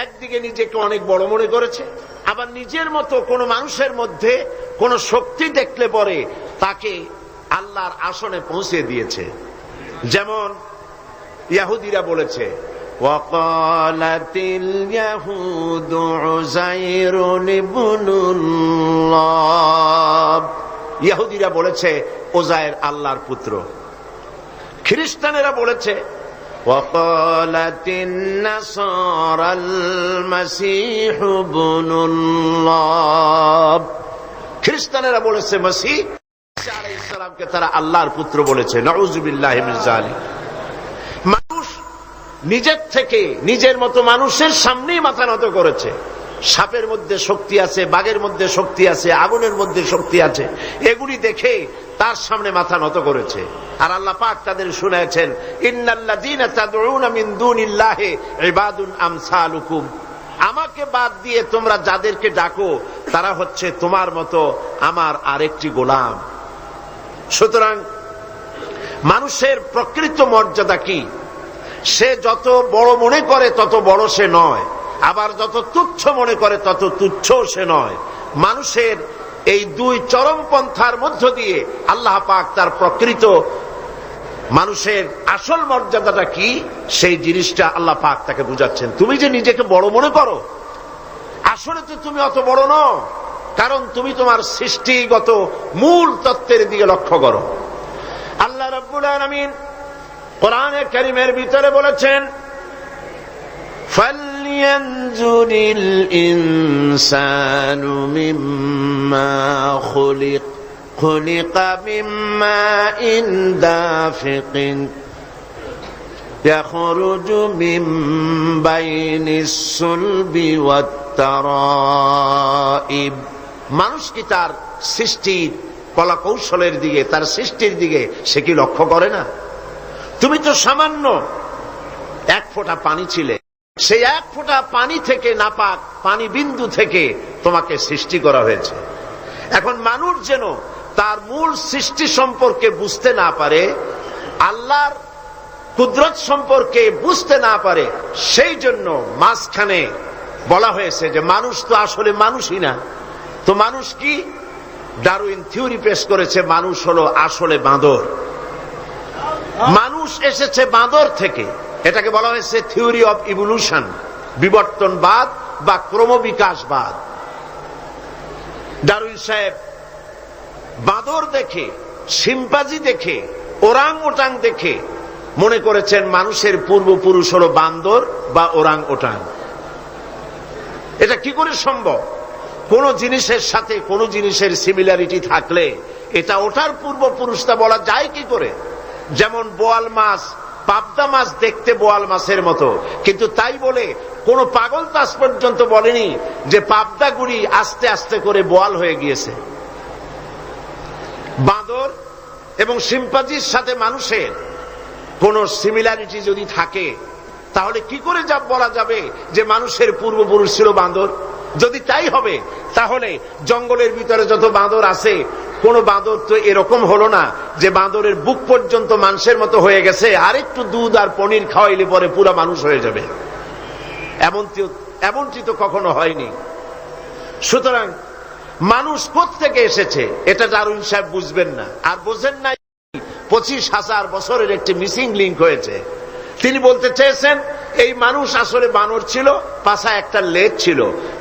একদিকে নিজেকে অনেক বড় মনে করেছে, আবার নিজের মতো কোন মানুষের মধ্যে কোন শক্তি দেখলে পরে তাকে আল্লাহর আসনে পৌঁছে দিয়েছে। যেমন ইহুদিরা বলেছে, ওয়াকালাতিল ইয়াহুদু উযায়রুন ইবনুল্লাহ, ইহুদিরা বলেছে উযায়ের আল্লাহর পুত্র। খ্রিস্টানেরা বলেছে ওয়াকালাতিন নাসারাল মাসীহু ইবনুল্লাহ, খ্রিস্টানেরা বলেছে মসিহ ঈসা আলাইহিস সালামকে তারা আল্লাহর পুত্র বলেছে। নাউযুবিল্লাহি মিন যালিক। মানুষ নিজের থেকে নিজের মতো মানুষের সামনেই মাথা নত করেছে। সাপের মধ্যে শক্তি আছে, বাঘের মধ্যে শক্তি আছে, আগুনের মধ্যে শক্তি আছে, এগুলি দেখে তার সামনে মাথা নত করেছে। আর আল্লাহ পাক তাদের শুনায়েছেন, ইন্নাল্লাযীনা তাদউনা মিন দুনিল্লাহি ইবাদুন আমসালুকুম, আমাকে বাদ দিয়ে তোমরা যাদেরকে ডাকো তারা হচ্ছে তোমার মতো আমার আরেকটি গোলাম। সুতরাং মানুষের প্রকৃত মর্যাদা কি? সে যত বড় মনে করে তত বড় সে নয়, আবার যত তুচ্ছ মনে করে তত তুচ্ছ সে নয়। মানুষের এই দুই চরম পন্থার মধ্য দিয়ে আল্লাহ পাক তার প্রকৃত মানুষের আসল মর্যাদাটা কি সেই জিনিসটা আল্লাহ পাক তাকে বুঝাচ্ছেন। তুমি যে নিজেকে বড় মনে করো, আসলে তো তুমি অত বড় নও, কারণ তুমি তোমার সৃষ্টিগত মূল তত্ত্বের দিকে লক্ষ্য করো। আল্লাহ রাব্বুল আলামিন কোরআনে কারীমের ভিতরে বলেছেন, ফালইয়ানজুরিল ইনসানু মিম্মা খুলিক, খুলিকা মিম্মা ইন দাফিকিন ইয়াখরুজু মিন বাইনিস সুলবি ওয়াত তারাইব। মানুষ কি তার সৃষ্টির কলা কৌশলের দিকে, তার সৃষ্টির দিকে সে কি লক্ষ্য করে না? তুমি তো সামান্য এক ফোঁটা পানি ছিলে, সেই এক ফোঁটা পানি থেকে, নাপাক পানি বিন্দু থেকে তোমাকে সৃষ্টি করা হয়েছে। এখন মানুষ যেন তার মূল সৃষ্টি সম্পর্কে বুঝতে না পারে, আল্লাহর কুদরত সম্পর্কে বুঝতে না পারে, সেই জন্য মাঝখানে বলা হয়েছে যে মানুষ তো আসলে মানুষই না। তো মানুষ কি? ডারউইন থিওরি পেশ করেছে, মানুষ হলো আসলে বাঁদর। মানুষ এসেছে বাঁদর থেকে, এটাকে বলা হয়েছে থিওরি অফ ইভলিউশন, বিবর্তনবাদ বা ক্রমবিকাশবাদ। ডারউইন সাহেব বাঁদর দেখে, শিম্পাঞ্জি দেখে, ওরাং ওটাং দেখে মনে করেছেন মানুষের পূর্বপুরুষ হলো বান্দর বা ওরাং ওটাং। এটা কি করে সম্ভব? কোন জিনিসের সাথে কোন জিনিসের সিমিলারিটি থাকলে এটা ওটার পূর্বপুরুষটা বলা যায় কি করে? যেমন বোয়াল মাছ, পাবদা মাছ দেখতে বোয়াল মাছের মতো, কিন্তু তাই বলে কোন পাগল তাস পর্যন্ত বলেনি যে পাবদাগুড়ি আস্তে আস্তে করে বোয়াল হয়ে গিয়েছে। বাঁদর এবং শিম্পাঞ্জির সাথে মানুষের কোন সিমিলারিটি যদি থাকে, তাহলে কি করে যা বলা যাবে যে মানুষের পূর্বপুরুষ ছিল বাঁদর? যদি তাই হবে, তাহলে জঙ্গলের ভিতরে যত বাঁদর আছে, কোন বাঁদর তো এরকম হলো না যে বাঁদরের বুক পর্যন্ত মানুষের মতো হয়ে গেছে, আর একটু দুধ আর পনির খাওয়াইলে পরে পুরো মানুষ হয়ে যাবে। এমনটি তো কখনো হয়নি। সুতরাং মানুষ কোত্থেকে এসেছে এটা ডারউইন সাহেব বুঝবেন না। আর বোঝেন না 25,000 বছরের একটি মিসিং লিঙ্ক হয়েছে। তিনি বলতে চেয়েছেন এই মানুষ আসলে বানর ছিল, পাছায় একটা লেজ ছিল,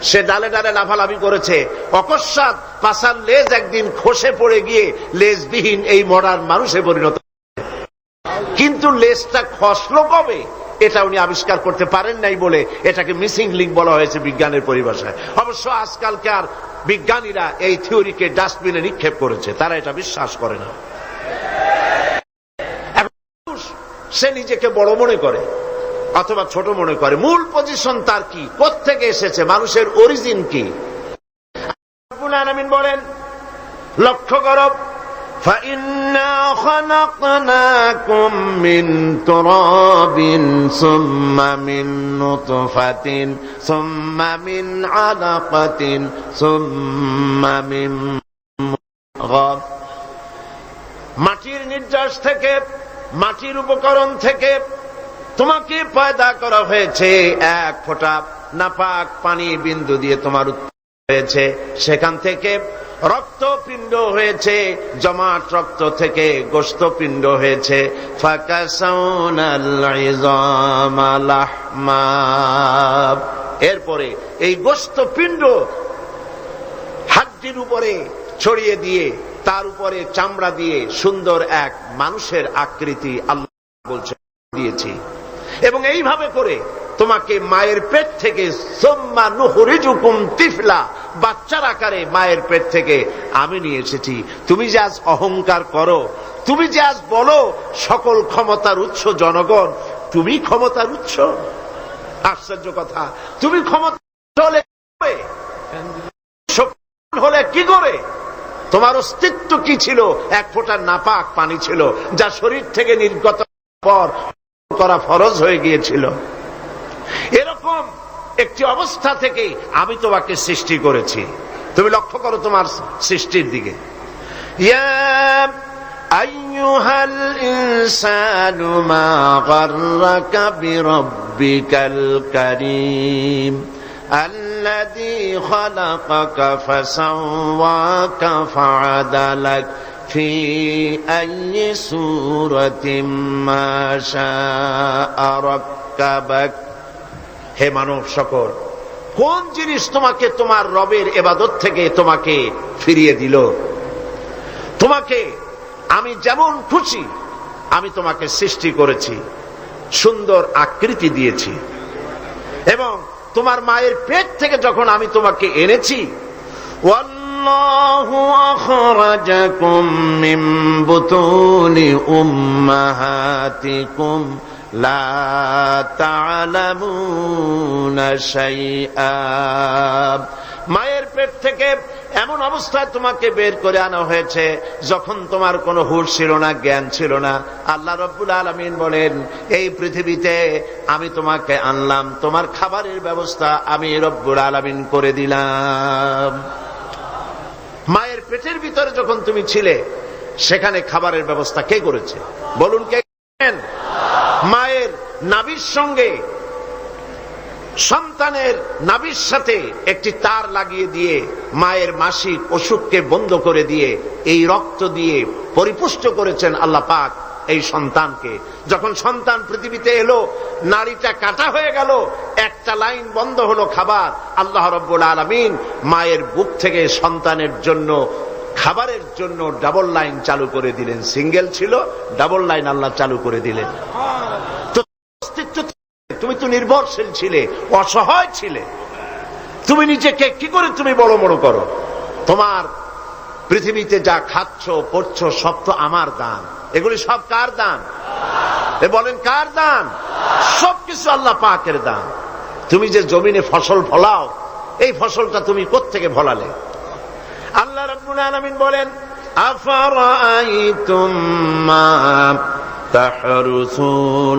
সে ডালে ডালে লাফালাফি করেছে, অকস্মাৎ পাছার লেজ একদিন খসে পড়ে গিয়ে লেজবিহীন এই মডার্ন মানুষে পরিণত। কিন্তু লেজটা খসলো কবে এটা উনি আবিষ্কার করতে পারেন নাই বলে এটাকে মিসিং লিঙ্ক বলা হয়েছে বিজ্ঞানের পরিভাষায়। অবশ্য আজকালকার বিজ্ঞানীরা এই থিওরিকে ডাস্টবিনে নিক্ষেপ করেছে, তারা এটা বিশ্বাস করে না। সে নিজেকে বড় মনে করে অথবা ছোট মনে করে, মূল পজিশন তার কি, কোত্থেকে এসেছে, মানুষের অরিজিন কি? রব্বুল আলামিন বলেন, লক্ষ্য করো, فَإِنَّا خَلَقْنَاكُم مِّن تُرَابٍ ثُمَّ مِن نُّطْفَةٍ ثُمَّ مِنْ عَلَقَةٍ ثُمَّ مِن مُّضْغَةٍ। মাটির নির্যাস থেকে, মাটির উপকরণ থেকে তোমাকে পয়দা করা হয়েছে এক ফোঁটা নাপাক পানি বিন্দু দিয়ে তোমার হয়েছে, সেখান থেকে রক্তপিণ্ড হয়েছে, জমাট রক্ত থেকে গোশতপিণ্ড হয়েছে। এরপরে এই গোশতপিণ্ড হাড্ডির উপরে ছড়িয়ে দিয়ে তার উপরে চামড়া দিয়ে সুন্দর এক মানুষের আকৃতি আল্লাহ বলছে দিয়েছি। এবং এইভাবে করে তোমাকে মায়ের পেট থেকে সুম্মা নুখরিজুকুম তিফলা, বাচ্চার আকারে মায়ের পেট থেকে আমি নিয়ে এসেছি। তুমি যে আজ অহংকার করো, তুমি যে আজ বলো সকল ক্ষমতার উৎস জনগণ, তুমি ক্ষমতার উৎস? আশ্চর্য কথা। তুমি ক্ষমতা হলে কি করে? তোমার অস্তিত্ব কি ছিল? এক ফোঁটা নাপাক পানি ছিল যা শরীর থেকে নির্গত পর করা ফরজ হয়ে গিয়েছিল। এরকম একটি অবস্থা থেকে আমি তোমাকে সৃষ্টি করেছি। তুমি লক্ষ্য করো তোমার সৃষ্টির দিকে। ইয়া আইয়ুহাল ইনসানু মা গাররাকা বিরাব্বিকাল কারীম আল্লাযী খালাকাকা ফাসাওয়াকা ফাআদালাক ফি আইয়ি সূরাতিন মা শাআ রাক্কাবাক। হে মানব সকল, কোন জিনিস তোমাকে তোমার রবের ইবাদত থেকে তোমাকে ফিরিয়ে দিল? তোমাকে আমি যেমন খুশি আমি তোমাকে সৃষ্টি করেছি, সুন্দর আকৃতি দিয়েছি, এবং তোমার মায়ের পেট থেকে যখন আমি তোমাকে এনেছি, ওয়াল্লাহু আখরাজাকুম মিন বুতুনি উম্মাহাতিকুম লা তা'লামুনা শাইআ। মায়ের পেট থেকে এমন অবস্থায় তোমাকে বের করে আনা হয়েছে যখন তোমার কোনো হুঁশ ছিল না, জ্ঞান ছিল না। আল্লাহ রাব্বুল আলামিন বলেন, এই পৃথিবীতে আমি তোমাকে আনলাম, তোমার খাবারের ব্যবস্থা আমি রব্বুল আলামিন করে দিলাম। মায়ের পেটের ভিতরে যখন তুমি ছিলে সেখানে খাবারের ব্যবস্থা কে করেছে? বলুন, কে করেন? মায়ের নাভির সঙ্গে সন্তানের নাভির সাথে একটি তার লাগিয়ে দিয়ে মায়ের মাসিক অসুখকে বন্ধ করে দিয়ে এই রক্ত দিয়ে পরিপুষ্ট করেছেন আল্লাহ পাক এই সন্তানকে। যখন সন্তান পৃথিবীতে এলো, নাড়িটা কাটা হয়ে গেল, একটা লাইন বন্ধ হলো খাবার, আল্লাহ রাব্বুল আলামিন মায়ের বুক থেকে সন্তানের জন্য খাবারের জন্য ডাবল লাইন চালু করে দিলেন। সিঙ্গেল ছিল, ডাবল লাইন আল্লাহ চালু করে দিলেন। তো অস্তিত্ব, তুমি তো নির্ভরশীল ছিলে, অসহায় ছিলে। তুমি নিজেকে কি করে তুমি বড় বড় করো? তোমার পৃথিবীতে যা খাচ্ছ পড়ছ সব তো আমার দান। এগুলি সব কার দান? বলেন, কার দান? সবকিছু আল্লাহ পাকের দান। তুমি যে জমিনে ফসল ফলাও, এই ফসলটা তুমি কোত্থেকে ফলালে? আল্লাহ রাব্বুল আলামিন বলেন, আফারাআইতুম মা তাহরুসুন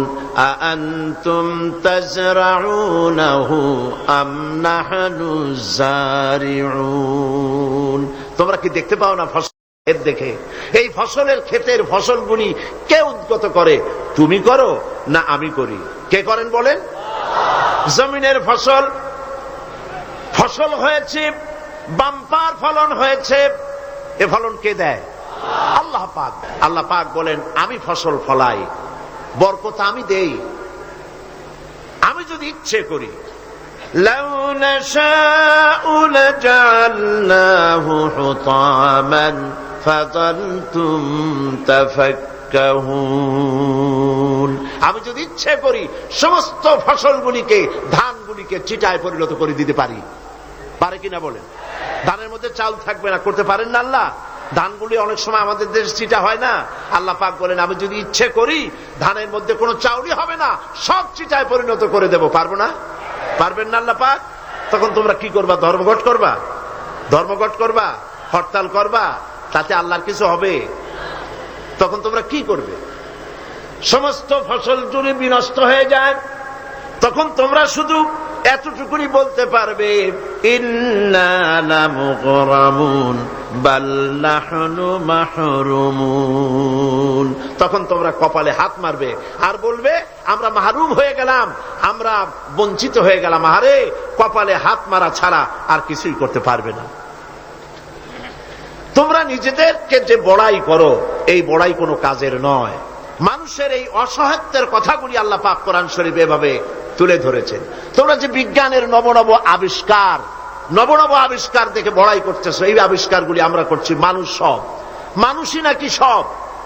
আআনতুম তাজরাউনাহু আম নাহনুজ জারিউন। তোমরা কি দেখতে পাও না ফসল দেখে? এই ফসলের ক্ষেতের ফসলগুলি কে উদ্গত করে? তুমি করো না আমি করি? কে করেন বলেন? জমিনের ফসল ফসল হয়েছে, বাম্পার ফলন হয়েছে, এ ফলন কে দেয়? আল্লাহ পাক। আল্লাহ পাক বলেন, আমি ফসল ফলাই, বরকত আমি দেই, আমি যদি ইচ্ছে করি। লাউ নাশাউ লাজআলনাহু হুতামান ফাযালতুম তাফাক্কাহুন। আমি যদি ইচ্ছে করি সমস্ত ফসলগুলিকে, ধানগুলিকে চিটায় পরিণত করে দিতে পারি। পারে কিনা বলেন? ধানের মধ্যে চাল থাকবে না, করতে পারেন না আল্লাহ? ধানগুলি অনেক সময় আমাদের দেশে চিটা হয় না। আল্লাহ পাক বলেন, আমি যদি ইচ্ছে করি ধানের মধ্যে কোনো চাউলই হবে না, সব চিটায় পরিণত করে দেব। পারবো না? পারবেন না আল্লাহ পাক? তখন তোমরা কি করবা? ধর্মঘট করবা? ধর্মঘট করবা? হরতাল করবা? তাতে আল্লাহর কিছু হবে? তখন তোমরা কি করবে? সমস্ত ফসল জুড়ে বিনষ্ট হয়ে যায়, তখন তোমরা শুধু এতটুকুই বলতে পারবে, ইন্না লামুগরামুন বাল নাহনু মাহরুমুন। তখন তোমরা কপালে হাত মারবে আর বলবে, আমরা মাহরুম হয়ে গেলাম, আমরা বঞ্চিত হয়ে গেলাম। আরে কপালে হাত মারা ছাড়া আর কিছুই করতে পারবে না। তোমরা নিজেদেরকে যে বড়াই করো, এই বড়াই কোনো কাজের নয়। মানুষের এই অসহায়ত্বের কথাগুলি আল্লাহ পাক কোরআন শরীফ এভাবে তুলে ধরেছেন। তোমরা যে বিজ্ঞানের নবনব আবিষ্কার দেখে বড়াই করতেছো, এই আবিষ্কারগুলি আমরা করছি। মানুষ সব মানুষই নাকি সব?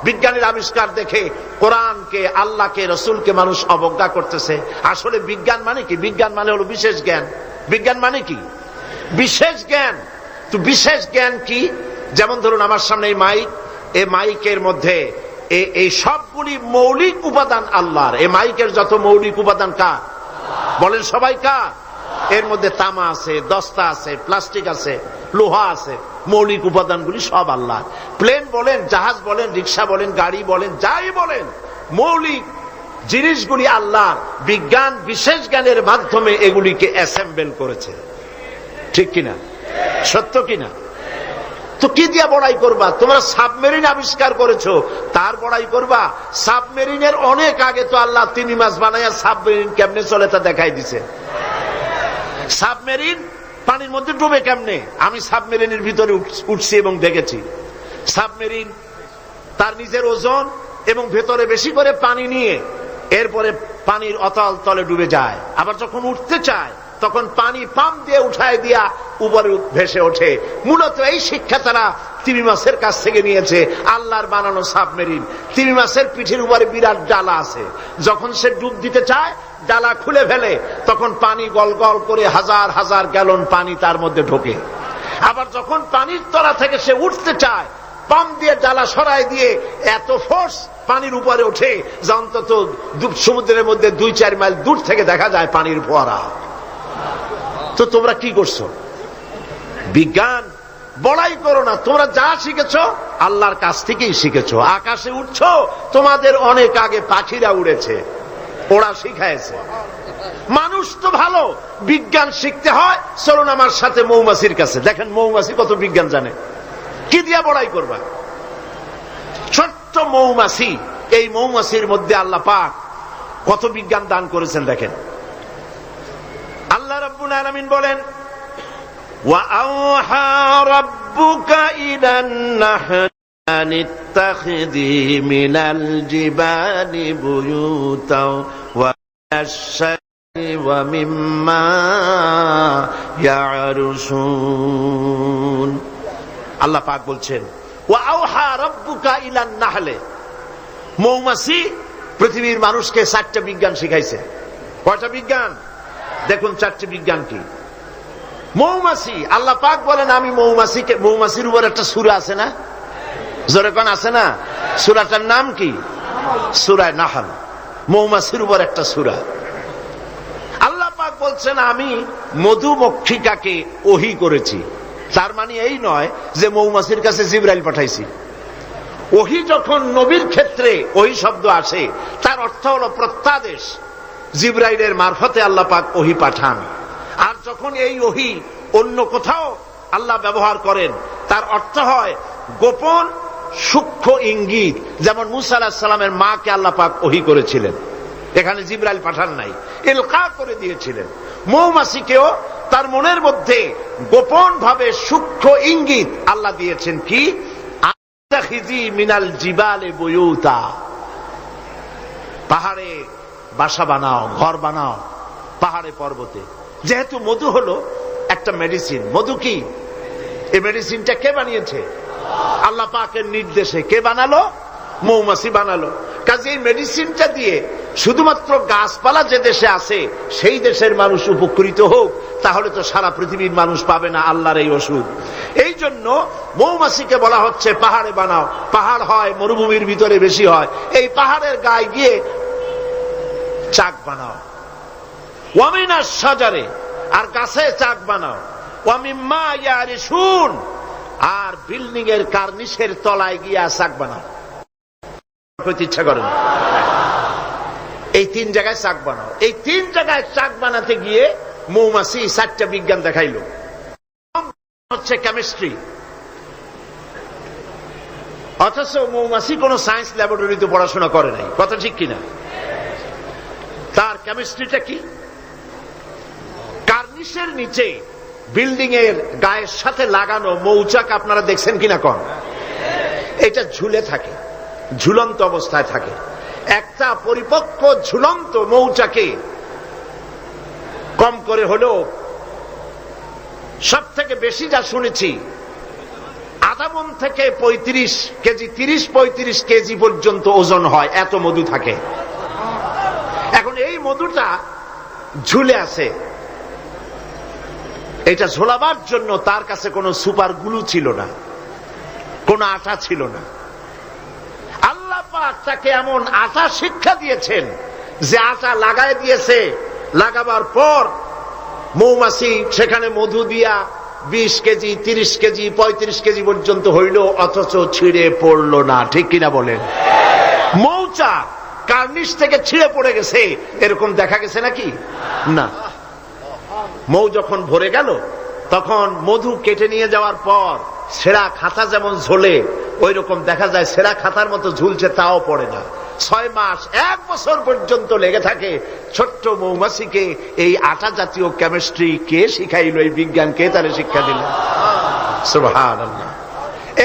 বিজ্ঞানের আবিষ্কার দেখে কোরআনকে, আল্লাহকে, রসুলকে মানুষ অবজ্ঞা করতেছে। আসলে বিজ্ঞান মানে কি? বিজ্ঞান মানে হলো বিশেষ জ্ঞান। বিজ্ঞান মানে কি? বিশেষ জ্ঞান। তো বিশেষ জ্ঞান কি? যেমন ধরুন আমার সামনে এই মাইক, এই মাইকের মধ্যে এই সবগুলি মৌলিক উপাদান আল্লাহর। এই মাইকের যত মৌলিক উপাদান কার? বলেন সবাই কার? এর মধ্যে তামা আছে, দস্তা আছে, প্লাস্টিক আছে, লোহা আছে। মৌলিক উপাদানগুলি সব আল্লাহ। প্লেন বলেন, জাহাজ বলেন, রিক্সা বলেন, গাড়ি বলেন, যাই বলেন, মৌলিক জিনিসগুলি আল্লাহ। বিজ্ঞান বিশেষ জ্ঞানের মাধ্যমে এগুলিকে অ্যাসেম্বল করেছে। ঠিক কিনা? সত্য কিনা? তো কি দিয়া বড়াই করবা? তোমরা সাবমেরিন আবিষ্কার করেছো, তার বড়াই করবা? সাবমেরিনের অনেক আগে তো আল্লাহ তিমি মাছ বানাইয়া সাবমেরিন কেমনে চলে তা দেখাই দিছে। সাবমেরিন পানির মধ্যে ডুবে কেমনে? আমি সাবমেরিনের ভিতরে উঠছি এবং দেখেছি। সাবমেরিন তার নিজের ওজন এবং ভেতরে বেশি করে পানি নিয়ে এরপরে পানির অতল তলে ডুবে যায়। আবার যখন উঠতে চায় তখন পানি পাম্প দিয়ে উঠায় দিয়া উপরে ভেসে ওঠে। মূলত এই শিক্ষা তারা তিমি মাছের কাছ থেকে নিয়েছে। আল্লাহর বানানো সাবমেরিন। তিমি মাছের পিঠের উপরে বিরাট ডালা আছে। যখন সে ডুব দিতে চায়, ডালা খুলে ফেলে, তখন পানি গল গল করে হাজার হাজার গ্যালন পানি তার মধ্যে ঢোকে। আবার যখন পানির তলা থেকে সে উঠতে চায়, পাম্প দিয়ে ডালা সরাই দিয়ে এত ফোর্স পানির উপরে ওঠে যে অন্তত সমুদ্রের মধ্যে 2-4 মাইল দূর থেকে দেখা যায় পানির ফোয়ারা। তো তোমরা কি করছো? বিজ্ঞান বড়াই করো না। তোমরা যা শিখেছো আল্লাহর কাছ থেকেই শিখেছো। আকাশে উঠছো, তোমাদের অনেক আগে পাখিরা উড়েছে, ওরা শিখাইছে। মানুষ তো ভালো, বিজ্ঞান শিখতে হয়। চলুন আমার সাথে মৌমাছির কাছে, দেখেন মৌমাছি কত বিজ্ঞান জানে। কি দিয়া বড়াই করবা? ছোট্ট মৌমাছি, এই মৌমাছির মধ্যে আল্লাহ পাক কত বিজ্ঞান দান করেছেন দেখেন। আল্লাহ রাব্বুল আলামিন বলেন, ওয়া আওহা রাব্বুকা ইলান নাহলি আন ইত্তাখিযি মিনাল জিবালি বুয়ুতাও ওয়া আশ-শাজরি ওয়া মিম্মা ইয়ারুশুন। আল্লাহ পাক বলছেন, ওয়া আওহা রাব্বুকা ইলান নাহলি। মৌমাছি পৃথিবীর মানুষকে 4টা বিজ্ঞান শিখাইছে। কয়টা বিজ্ঞান? দেখুন 4টি বিজ্ঞান কি। মৌমাছি, আল্লাহ পাক বলেন আমি মৌমাছিকে, মৌমাছির উপর একটা সূরা আছে না? জোরে কোন আছে না? সূরাটার নাম কি? সূরা নাহল। মৌমাছির উপর একটা সূরা। আল্লাহ পাক বলছেন আমি মধুমক্ষিকাকে ওহী করেছি। তার মানে এই নয় যে মৌমাছির কাছে জিবরাইল পাঠাইছি। ওহী যখন নবীর ক্ষেত্রে ওহী শব্দ আসে, তার অর্থ হলো প্রত্যাদেশ। জিবরাইলের মারফতে আল্লাহ পাক ওহী পাঠান। আর যখন এই ওহী অন্য কোথাও আল্লাহ ব্যবহার করেন, তার অর্থ হয় গোপন সূক্ষ্ম ইঙ্গিত। যেমন মুসা আলাইহিস সালামের মাকে আল্লাহ পাক ওহী করেছিলেন, এখানে জিবরাইল পাঠান নাই, ইলকা করে দিয়েছিলেন। মৌমাছিকেও তার মনের মধ্যে গোপন ভাবে সূক্ষ্ম ইঙ্গিত আল্লাহ দিয়েছেন কি? আত্তাখিযি মিনাল জিবালি বুয়ুতা, পাহাড়ে বাসা বানাও, ঘর বানাও, পাহাড়ে পর্বতে। যেহেতু মধু হলো একটা মেডিসিন। মধু কি? এই মেডিসিনটা কে বানিয়েছে? আল্লাহ পাকের নির্দেশে। কে বানালো? মৌমাছি বানালো। কাজে এই মেডিসিনটা দিয়ে শুধুমাত্র গাছপালা যে দেশে আছে সেই দেশের মানুষ উপকৃত হোক, তাহলে তো সারা পৃথিবীর মানুষ পাবে না আল্লাহর এই ওষুধ। এই জন্য মৌমাছিকে বলা হচ্ছে পাহাড়ে বানাও। পাহাড় হয় মরুভূমির ভিতরে বেশি হয়, এই পাহাড়ের গায়ে গিয়ে চাক বানাও। ওয়ামিনাশ শাজারে, আর গাছে চাক বানাও। ওয়ামিম্মা ইয়ারিশুন, আর বিল্ডিং এর কার্নিশের তলায় গিয়া চাক বানাও। ইচ্ছা করেন এই 3 জায়গায় চাক বানাও। এই 3 জায়গায় চাক বানাতে গিয়ে মৌমাছি 4টা বিজ্ঞান দেখাইলো। হচ্ছে কেমিস্ট্রি। অথচ মৌমাছি কোন সায়েন্স ল্যাবরেটরিতে পড়াশোনা করে নাই। কথা ঠিক কিনা? কেমিস্ট্রিটা কি? কার্নিশের নিচে বিল্ডিং এর গায়ের সাথে লাগানো মৌচাক আপনারা দেখছেন কিনা কোন? এটা ঝুলে থাকে, ঝুলন্ত অবস্থায় থাকে। একটা পরিপক্ক ঝুলন্ত মৌচাকে কম করে হলেও সব থেকে বেশি যা শুনেছি আধা মণ থেকে 35 কেজি, 30-35 কেজি পর্যন্ত ওজন হয়, এত মধু থাকে। এখন এই মধুটা ঝুলে আছে, এটা ঝোলাবার জন্য তার কাছে কোনো সুপার গ্লু ছিল না, কোনো আটা ছিল না। আল্লাহ পাক তাকে এমন আটা শিক্ষা দিয়েছেন যে আটা লাগায় দিয়েছে, লাগাবার পর মৌমাছি সেখানে মধু দিয়া 20 কেজি, 30 কেজি, 35 কেজি পর্যন্ত হইল, অথচ ছিঁড়ে পড়ল না। ঠিক কিনা বলেন? মৌচাক কার্নিশ থেকে ছিঁড়ে পড়ে গেছে এরকম দেখা গেছে নাকি? না। মৌ যখন ভরে গেল তখন মধু কেটে নিয়ে যাওয়ার পর সেরা খাতা যেমন ঝোলে ওই রকম দেখা যায়, সেরা খাতার মতো ঝুলছে, তাও পড়ে না। 6 মাস 1 বছর পর্যন্ত লেগে থাকে। ছোট্ট মৌমাছিকে এই আটা জাতীয় কেমিস্ট্রি কে শিখাইল? এই বিজ্ঞান কে তারে শিক্ষা দিল? সুবহানাল্লাহ।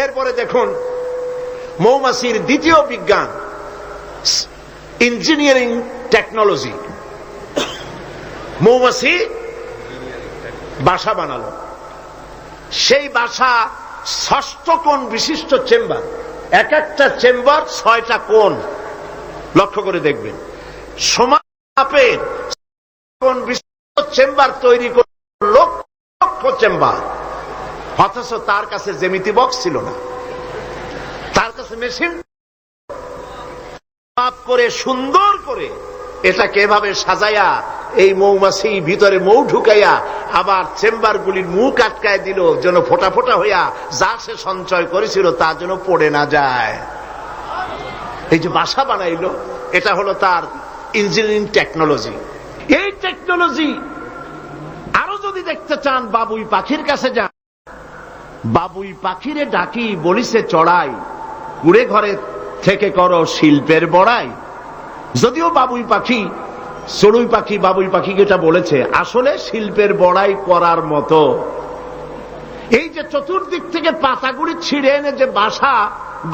এরপরে দেখুন মৌমাছির দ্বিতীয় বিজ্ঞান, ইঞ্জিনিয়ারিং টেকনোলজি। মৌমাছি বাসা বানালো, সেই বাসা 6 কোণ বিশিষ্ট চেম্বার, এক একটা চেম্বার 6টা কোণ। লক্ষ্য করে দেখবেন, সমান মাপের কোণ বিশিষ্ট চেম্বার তৈরি করে লক্ষ চেম্বার, অথচ তার কাছে জ্যামিতি বক্স ছিল না, তার কাছে মেশিন মাপ করে সুন্দর করে এটাকে এভাবে সাজাইয়া এই মৌমাছি ভিতরে মৌ ঢুকাইয়া আবার চেম্বার গুলির মুখ আটকায় দিল, যেন ফোটা ফোটা হইয়া যা সে সঞ্চয় করেছিল তা যেন পড়ে না যায়। এই যে বাসা বানাইলো, এটা হলো তার ইঞ্জিনিয়ারিং টেকনোলজি। এই টেকনোলজি আরো যদি দেখতে চান, বাবুই পাখির কাছে যান। বাবুই পাখিরে ডাকি, বলিছে চড়াই, কুড়ে ঘরে থেকে করো শিল্পের বড়াই। যদিও বাবুই পাখি, চড়ুই পাখি বাবুই পাখিকে এটা বলেছে, আসলে শিল্পের বড়াই করার মতো। এই যে চতুর্দিক থেকে পাতাগুলি ছিঁড়ে এনে যে বাসা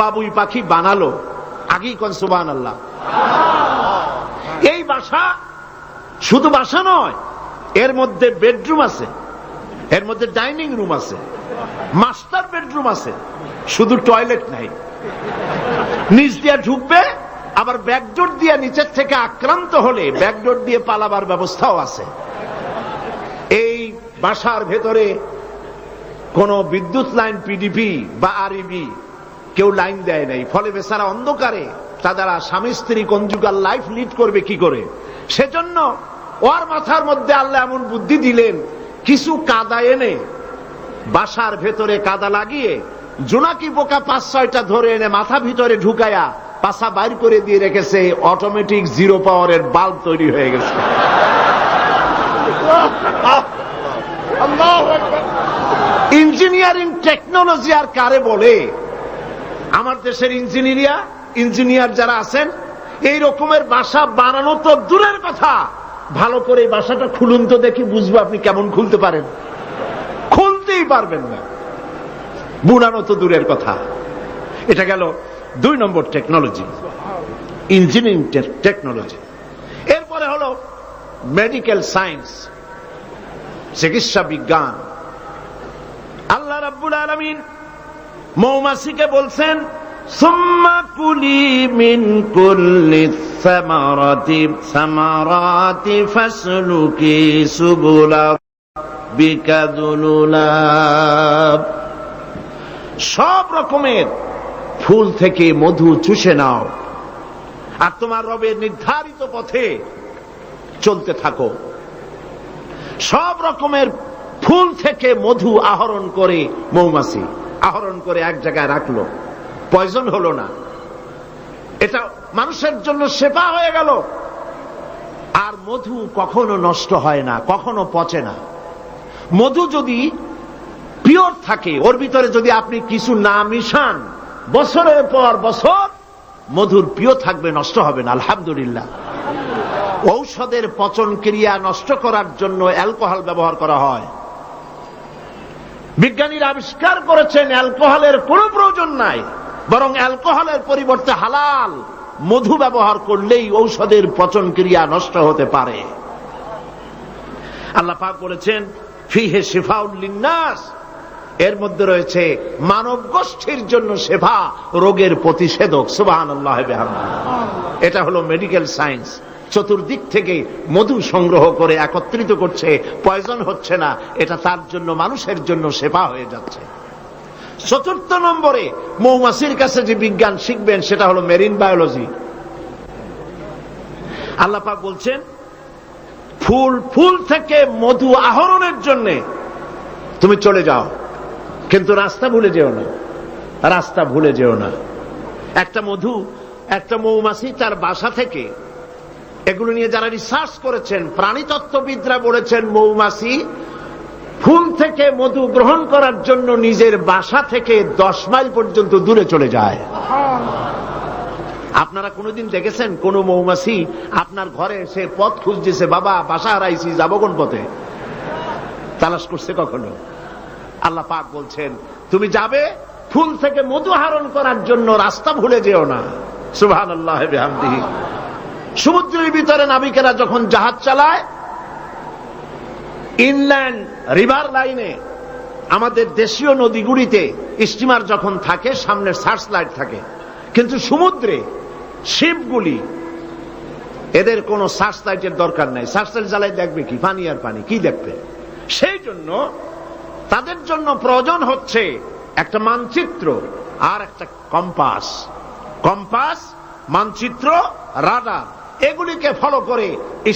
বাবুই পাখি বানালো, আগেই কোন সুবহানাল্লাহ। এই বাসা শুধু বাসা নয়, এর মধ্যে বেডরুম আছে, এর মধ্যে ডাইনিং রুম আছে, মাস্টার বেডরুম আছে, শুধু টয়লেট নাই। নিচ দিয়ে ঢুকবে, আবার ব্যাকডোর দিয়ে নিচের থেকে আক্রান্ত হলে ব্যাকডোর দিয়ে পালাবার ব্যবস্থাও আছে। এই বাসার ভেতরে কোন বিদ্যুৎ লাইন, পিডিপি বা আরইবি কেউ লাইন দেয় নাই, ফলে বেচারা অন্ধকারে তারা স্বামী স্ত্রী কনজুগাল লাইফ লিড করবে কি করে? সেজন্য ওর মাথার মধ্যে আল্লাহ এমন বুদ্ধি দিলেন, কিছু কাদা এনে বাসার ভেতরে কাদা লাগিয়ে জোনাকি পোকা 5-6টা ধরে এনে মাথা ভিতরে ঢুকায়া পাছা বাইর করে দিয়ে রেখেছে, অটোমেটিক 0 পাওয়ারের বাল্ব তৈরি হয়ে গেছে। ইঞ্জিনিয়ারিং টেকনোলজি আর কারে বলে? আমার দেশের ইঞ্জিনিয়ার যারা আছেন, এই রকমের বাসা বানানো তো দূরের কথা, ভালো করে বাসাটা খুলুন তো দেখি, বুঝবো আপনি কেমন খুলতে পারেন। খুলতেই পারবেন না, বুনানো তো দূরের কথা। এটা গেল 2 নম্বর টেকনোলজি, ইঞ্জিনিয়ারিং টেকনোলজি। এরপরে হলো মেডিকেল সায়েন্স, চিকিৎসা বিজ্ঞান। আল্লাহ রাব্বুল আলামিন মৌমাছিকে বলছেন, সুম্মা কুলি মিন কুল্লি সামারাতি ফাসলুকি সুবুলা বিকা দুলুলাব। সব রকমের ফুল থেকে মধু চুষে নাও আর তোমার রবের নির্ধারিত পথে চলতে থাকো। সব রকমের ফুল থেকে মধু আহরণ করে মৌমাছি আহরণ করে এক জায়গায় রাখলো, পয়জন হলো না, এটা মানুষের জন্য সেবা হয়ে গেল। আর মধু কখনো নষ্ট হয় না, কখনো পচে না। মধু যদি পিওর থাকে, ওর ভিতরে যদি আপনি কিছু না মিশান, বছরের পর বছর মধুর পিও থাকবে, নষ্ট হবে না। আলহামদুলিল্লাহ। ঔষধের পচন ক্রিয়া নষ্ট করার জন্য অ্যালকোহল ব্যবহার করা হয়। বিজ্ঞানীরা আবিষ্কার করেছেন অ্যালকোহলের কোনো প্রয়োজন নাই, বরং অ্যালকোহলের পরিবর্তে হালাল মধু ব্যবহার করলেই ঔষধের পচন ক্রিয়া নষ্ট হতে পারে। আল্লাহ পাক বলেছেন ফিহে শিফাউল লিন্নাস, এর মধ্যে রয়েছে মানব গোষ্ঠীর জন্য শেফা, রোগের প্রতিষেধক। সুবহানাল্লাহ বিহামদিহি। এটা হলো মেডিকেল সায়েন্স। চতুর্দিক থেকে মধু সংগ্রহ করে একত্রিত করছে, পয়জন হচ্ছে না, এটা তার জন্য মানুষের জন্য শেফা হয়ে যাচ্ছে। চতুর্থ নম্বরে মৌমাছির কাছে যে বিজ্ঞান শিখবেন সেটা হলো মেরিন বায়োলজি। আল্লাহ পাক বলছেন ফুল থেকে মধু আহরণের জন্য তুমি চলে যাও, কিন্তু রাস্তা ভুলে যেও না, রাস্তা ভুলে যেও না। একটা মৌমাছি তার বাসা থেকে, এগুলো নিয়ে যারা রিসার্চ করেছেন প্রাণীতত্ত্ববিদরা বলেছেন মৌমাছি ফুল থেকে মধু গ্রহণ করার জন্য নিজের বাসা থেকে 10 মাইল পর্যন্ত দূরে চলে যায়। আপনারা কোনোদিন দেখেছেন কোন মৌমাছি আপনার ঘরে এসে পথ খুঁজতেছে, বাবা বাসা হারাইছি যাবো কোন পথে, তালাশ করছে কখনো? আল্লাহ পাক বলছেন তুমি যাবে ফুল থেকে মধু আহরণ করার জন্য, রাস্তা ভুলে যেও না। সুবহানাল্লাহ বিহামদিহি। সমুদ্রের ভিতরে নাবিকেরা যখন জাহাজ চালায়, ইনল্যান্ড রিভার লাইনে আমাদের দেশীয় নদীগুলিতে স্টিমার যখন থাকে সামনে সার্চ লাইট থাকে, কিন্তু সমুদ্রে শিপগুলি এদের কোন সার্চ লাইটের দরকার নাই। সার্চ লাইট জ্বালাই দেখবে কি? পানি আর পানি, কি দেখবে? সেই জন্য তাদের জন্য প্রয়োজন হচ্ছে একটা মানচিত্র আর একটা কম্পাস। কম্পাস, মানচিত্র, রাডার, এগুলিকে ফলো করে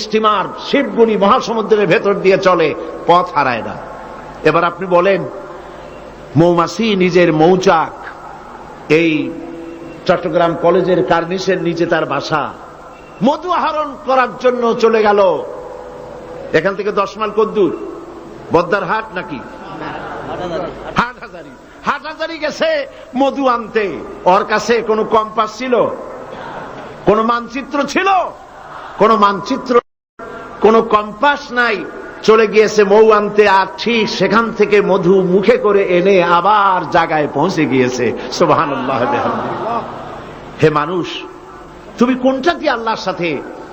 স্টিমার শিপগুলি মহাসমুদ্রের ভেতর দিয়ে চলে, পথ হারায় না। এবার আপনি বলেন মৌমাছি নিজের মৌচাক, এই চট্টগ্রাম কলেজের কার্নিসের নিচে তার বাসা, মধু আহরণ করার জন্য চলে গেল। এখান থেকে 10 মাইল কদ্দূর? বদ্দার হাট নাকি হাটহাজারী? হাটহাজারী গেছে মধু আনতে। ওর কাছে কোন কম্পাস ছিল? কোন মানচিত্র ছিল? কোন মানচিত্র, কোন কম্পাস নাই। চলে গিয়েছে মৌ আনতে, আর ঠিক সেখান থেকে মধু মুখে করে এনে আবার জায়গায় পৌঁছে গিয়েছে। সুবহানাল্লাহ বিহামদিহি। হে মানুষ, তুমি কোনটা দিয়ে আল্লাহর সাথে,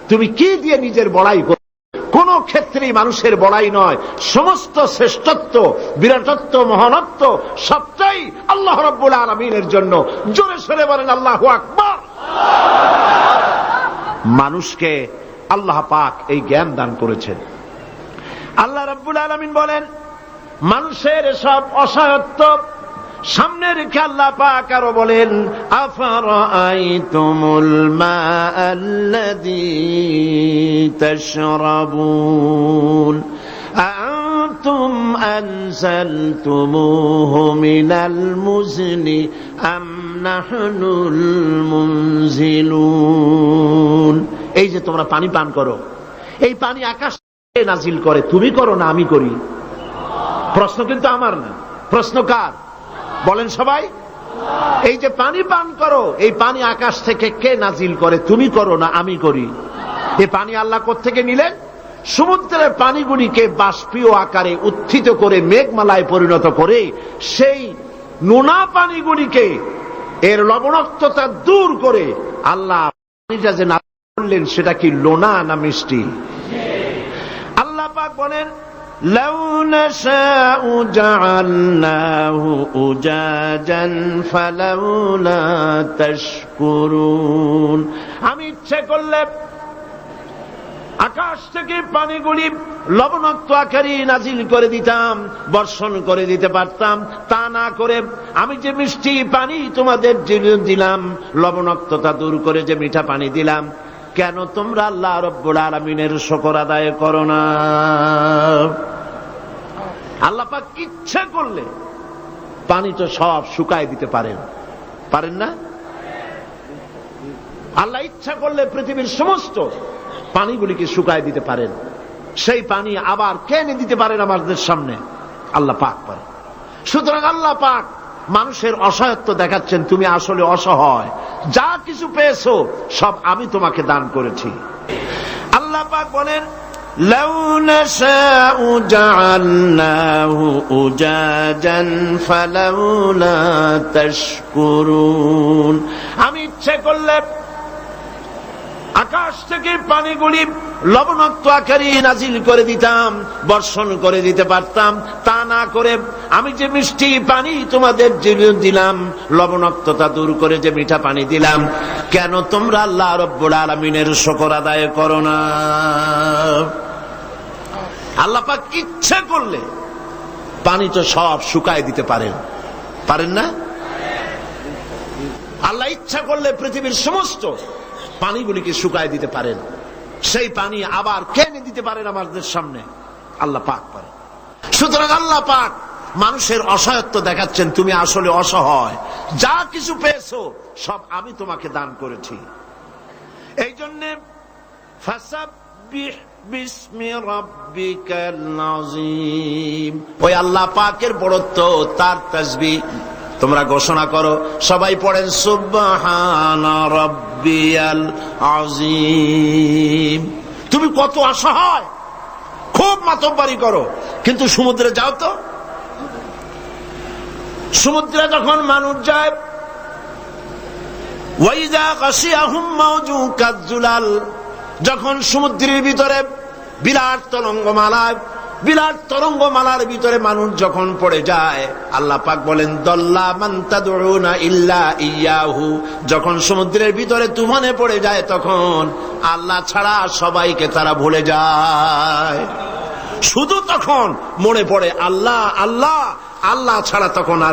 তুমি কি দিয়ে নিজের বড়াই করো? কোন ক্ষেত্রেই মানুষের বড়াই নয়, সমস্ত শ্রেষ্ঠত্ব, বিরাটত্ব, মহানত্ব সবটাই আল্লাহ রাব্বুল আলামিনের জন্য। জোরে সরে বলেন আল্লাহু আকবার। মানুষকে আল্লাহ পাক এই জ্ঞান দান করেছেন। আল্লাহ রাব্বুল আলামিন বলেন মানুষের সব অসহায়ত্ব সামনে রেখে আল্লাহ পাক আরো বলেন আফারাআইতুমুল মাআল্লাযী তাশরাবুন আনতুম আনজালতুমূহু মিনাল মুজনি আম নাহনুল মুনজিলুন। এই যে তোমরা পানি পান করো, এই পানি আকাশ থেকে নাজিল করে, তুমি করো না আমি করি? প্রশ্ন কিন্তু আমার না, প্রশ্ন কার? বলেন সবাই। এই যে পানি পান করো, এই পানি আকাশ থেকে কে নাজিল করে? তুমি করো না আমি করি? এই পানি আল্লাহ কোত্থেকে নিলেন? সমুদ্রের পানিগুলিকে বাষ্পীয় আকারে উত্থিত করে মেঘমালায় পরিণত করে সেই নোনা পানিগুলিকে এর লবণাক্ততা দূর করে আল্লাহ পানিটা যে নাজিল করলেন সেটা কি লোনা না মিষ্টি? আল্লাহ পাক বলেন লাউ নাশাউ জাআলনাহু উজাজান ফালাউলা তাশকুরুন। আমি ইচ্ছে করলে আকাশ থেকে পানিগুলি লবণাক্ত আকারে নাজিল করে দিতাম, বর্ষণ করে দিতে পারতাম। তা না করে আমি যে মিষ্টি পানি তোমাদের দিলাম, লবণাক্ততা দূর করে যে মিঠা পানি দিলাম, কেন তোমরা আল্লাহ রাব্বুল আলামিনের শুকর আদায় করো না? আল্লাহ পাক ইচ্ছা করলে পানি তো সব শুকায় দিতে পারেন, পারেন না? আল্লাহ ইচ্ছা করলে পৃথিবীর সমস্ত পানিগুলিকে শুকায় দিতে পারেন। সেই পানি আবার কে এনে দিতে পারেন আমাদের সামনে? আল্লাহ পাক পারেন। সুতরাং আল্লাহ পাক মানুষের অসহায়ত্ব দেখাচ্ছেন, তুমি আসলে অসহায়, যা কিছু পেয়েছো সব আমি তোমাকে দান করেছি। আল্লাহ আল্লাহ পাক বলেন লাউ নাশাউ জাআলনাহু উজাজান ফালাউলা তাশকুরুন, আমি ইচ্ছে করলে আকাশ থেকে পানিগুলি লবণাক্ত আকারে নাজিল করে দিতাম, বর্ষণ করে দিতে পারতাম। তা না করে আমি যে মিষ্টি পানি তোমাদের দিলাম, লবণাক্ততা দূর করে যে মিঠা পানি দিলাম, কেন তোমরা আল্লাহ রব্বুল আলামিনের শুকর আদায় করো না? আল্লাহ পাক ইচ্ছে করলে পানি তো সব শুকায় দিতে পারেন, পারেন না? আল্লাহ ইচ্ছা করলে পৃথিবীর সমস্ত পানিগুলিকে শুকায় দিতে পারেন। সেই পানি আবার কেনে দিতে পারেন আমাদের সামনে, আল্লাহ পাক পারেন। সুতরাং আল্লাহ পাক মানুষের অসহায়ত্ব দেখাচ্ছেন, তুমি আসলে অসহায়, যা কিছু পেয়েছো সব আমি তোমাকে দান করেছি। এই জন্যে ফাসাব্বিহ বিসমি রাব্বিকাল আযীম, ওই আল্লাহ পাকের বড়ত্ব, তার তাসবিহ তোমরা ঘোষণা করো। সবাই পড়েন সুবহানা রাব্বিয়াল আযীম। তুমি কত অসহায়, খুব মাতব্বরি করো, কিন্তু সমুদ্রে যাও তো। সমুদ্রে যখন মানুষ যায়, ওয়াইযা গাশিয়াহুম মাওজু কাযুলাল, যখন সমুদ্রের ভিতরে বিরাট তরঙ্গমালার ভিতরে মানুষ যখন পড়ে যায়, আল্লাহ পাক বলেন দল্লা মান তাদউনা ইল্লা ইয়াহু, যখন সমুদ্রের ভিতরে তুফানে পড়ে যায় তখন আল্লাহ ছাড়া সবাইকে তারা ভুলে যায়। শুধু তখন মনে পড়ে আল্লাহ আল্লাহ, আল্লাহ ছাড়া তখন আর